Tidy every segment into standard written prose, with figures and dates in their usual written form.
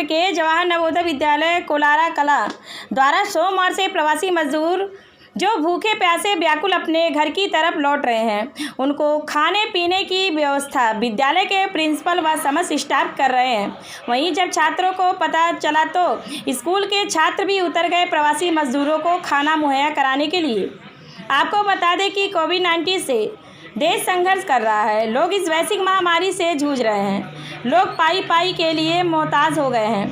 के जवाहर नवोदय विद्यालय कोलारा कला द्वारा सोमवार से प्रवासी मजदूर जो भूखे प्यासे व्याकुल अपने घर की तरफ लौट रहे हैं, उनको खाने पीने की व्यवस्था विद्यालय के प्रिंसिपल व समस्त स्टाफ कर रहे हैं। वहीं जब छात्रों को पता चला तो स्कूल के छात्र भी उतर गए प्रवासी मजदूरों को खाना मुहैया कराने के लिए। आपको बता दें कि कोविड-19 से देश संघर्ष कर रहा है। लोग इस वैश्विक महामारी से जूझ रहे हैं। लोग पाई के लिए मोहताज हो गए हैं,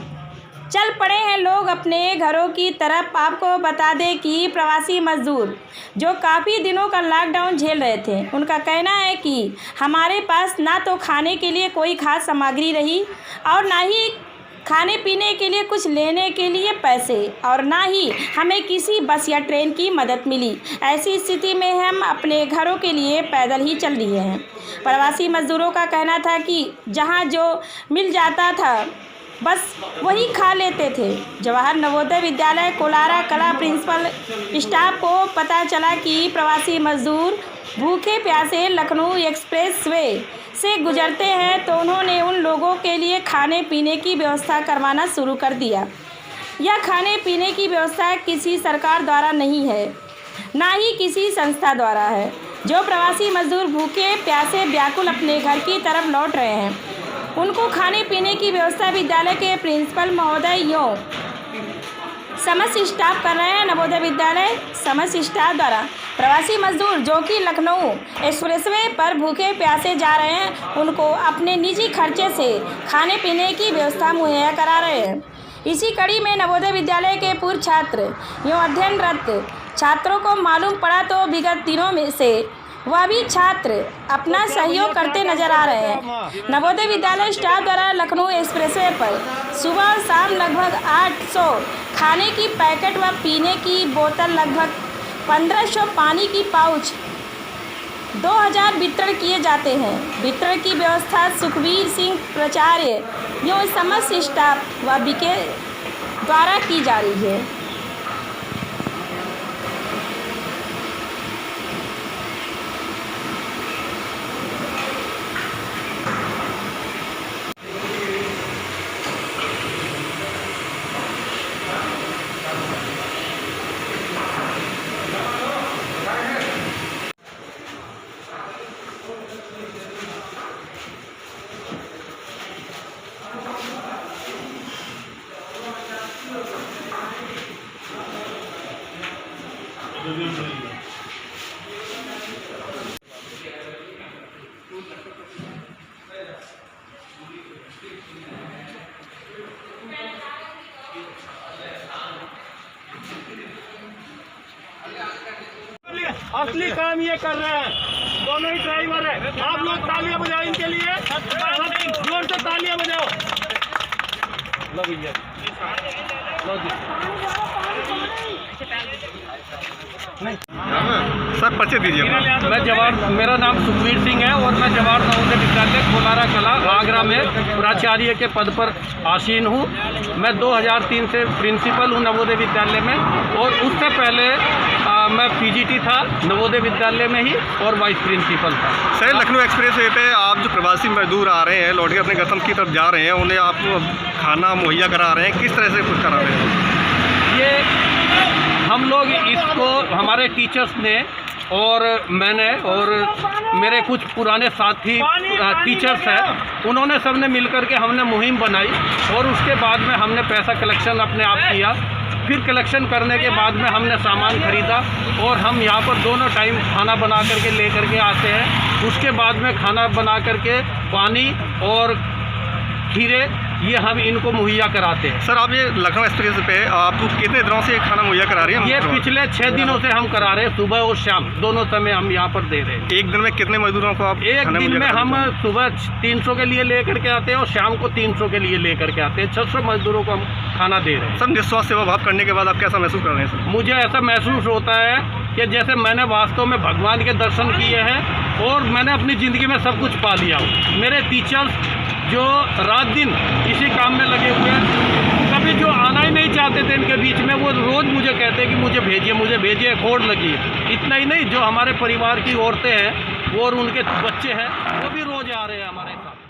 चल पड़े हैं लोग अपने घरों की तरफ। आपको बता दें कि प्रवासी मजदूर जो काफ़ी दिनों का लॉकडाउन झेल रहे थे, उनका कहना है कि हमारे पास ना तो खाने के लिए कोई खास सामग्री रही और ना ही खाने पीने के लिए कुछ लेने के लिए पैसे, और ना ही हमें किसी बस या ट्रेन की मदद मिली। ऐसी स्थिति में हम अपने घरों के लिए पैदल ही चल दिए हैं। प्रवासी मजदूरों का कहना था कि जहां जो मिल जाता था बस वही खा लेते थे। जवाहर नवोदय विद्यालय कोलारा कला प्रिंसिपल स्टाफ को पता चला कि प्रवासी मजदूर भूखे प्यासे लखनऊ एक्सप्रेस वे से गुजरते हैं तो उन्होंने उन लोगों के लिए खाने पीने की व्यवस्था करवाना शुरू कर दिया। यह खाने पीने की व्यवस्था किसी सरकार द्वारा नहीं है, ना ही किसी संस्था द्वारा है। जो प्रवासी मजदूर भूखे प्यासे व्याकुल अपने घर की तरफ लौट रहे हैं, उनको खाने पीने की व्यवस्था विद्यालय के प्रिंसिपल महोदय यों समस्त स्टाफ कर रहे हैं। नवोदय विद्यालय समस्त स्टाफ द्वारा प्रवासी मजदूर जो कि लखनऊ एक्सप्रेसवे पर भूखे प्यासे जा रहे हैं, उनको अपने निजी खर्चे से खाने पीने की व्यवस्था मुहैया करा रहे हैं। इसी कड़ी में नवोदय विद्यालय के पूर्व छात्र यों अध्ययनरत छात्रों को मालूम पड़ा तो विगत दिनों में से वह भी छात्र अपना सहयोग करते नजर आ रहे हैं। नवोदय विद्यालय स्टाफ द्वारा लखनऊ एक्सप्रेसवे पर सुबह और शाम लगभग 800 खाने की पैकेट व पीने की बोतल, लगभग 1500 पानी की पाउच, 2000 वितरण किए जाते हैं। वितरण की व्यवस्था सुखवीर सिंह प्राचार्य यों समस्त स्टाफ व बीके द्वारा की जा रही है। असली काम ये कर रहे हैं, दोनों ही ड्राइवर है। आप लोग तालियां बजाओ इनके लिए, जोर से तालियां बजाओ। लो भैया, लो जी। सर परिचय दीजिए। मेरा नाम सुखवीर सिंह है और मैं जवाहर नवोदय विद्यालय कोलारा कला आगरा में प्राचार्य के पद पर आसीन हूँ। मैं 2003 से प्रिंसिपल हूँ नवोदय विद्यालय में, और उससे पहले मैं पीजीटी था नवोदय विद्यालय में ही और वाइस प्रिंसिपल था। सर लखनऊ एक्सप्रेस वे पे आप जो प्रवासी मजदूर आ रहे हैं, लौट के अपने गंतव्य की तरफ जा रहे हैं, उन्हें आप खाना मुहैया करा रहे हैं, किस तरह से कुछ करा रहे हैं? ये हम लोग इसको हमारे टीचर्स ने और मैंने और मेरे कुछ पुराने साथी टीचर्स हैं, उन्होंने सबने मिलकर के हमने मुहिम बनाई और उसके बाद में हमने पैसा कलेक्शन अपने आप किया। फिर कलेक्शन करने के बाद में हमने सामान ख़रीदा और हम यहाँ पर दोनों टाइम खाना बना करके ले करके आते हैं। उसके बाद में खाना बना करके पानी और खीरे ये हम इनको मुहैया कराते हैं। सर आप ये लखनऊ एक्सप्रेस पे आप कितने दिनों से खाना मुहैया करा रहे हैं? ये पिछले 6 दिनों से हम करा रहे हैं, सुबह और शाम दोनों समय हम यहाँ पर दे रहे हैं। एक दिन में कितने मजदूरों को आप? एक दिन में हम सुबह 300 के लिए ले करके आते हैं और शाम को 300 के लिए ले करके आते हैं। 600 मजदूरों को हम खाना दे रहे हैं। सर निस्वार्थ सेवा भाव करने के बाद आप कैसा महसूस कर रहे हैं? सर मुझे ऐसा महसूस होता है कि जैसे मैंने वास्तव में भगवान के दर्शन किए हैं और मैंने अपनी ज़िंदगी में सब कुछ पा लिया हूँ। मेरे टीचर्स जो रात दिन इसी काम में लगे हुए हैं, कभी जो आना ही नहीं चाहते थे इनके बीच में, वो रोज़ मुझे कहते हैं कि मुझे भेजिए, खोड़ लगी है। इतना ही नहीं, जो हमारे परिवार की औरतें हैं वो और उनके बच्चे हैं वो भी रोज़ आ रहे हैं हमारे साथ।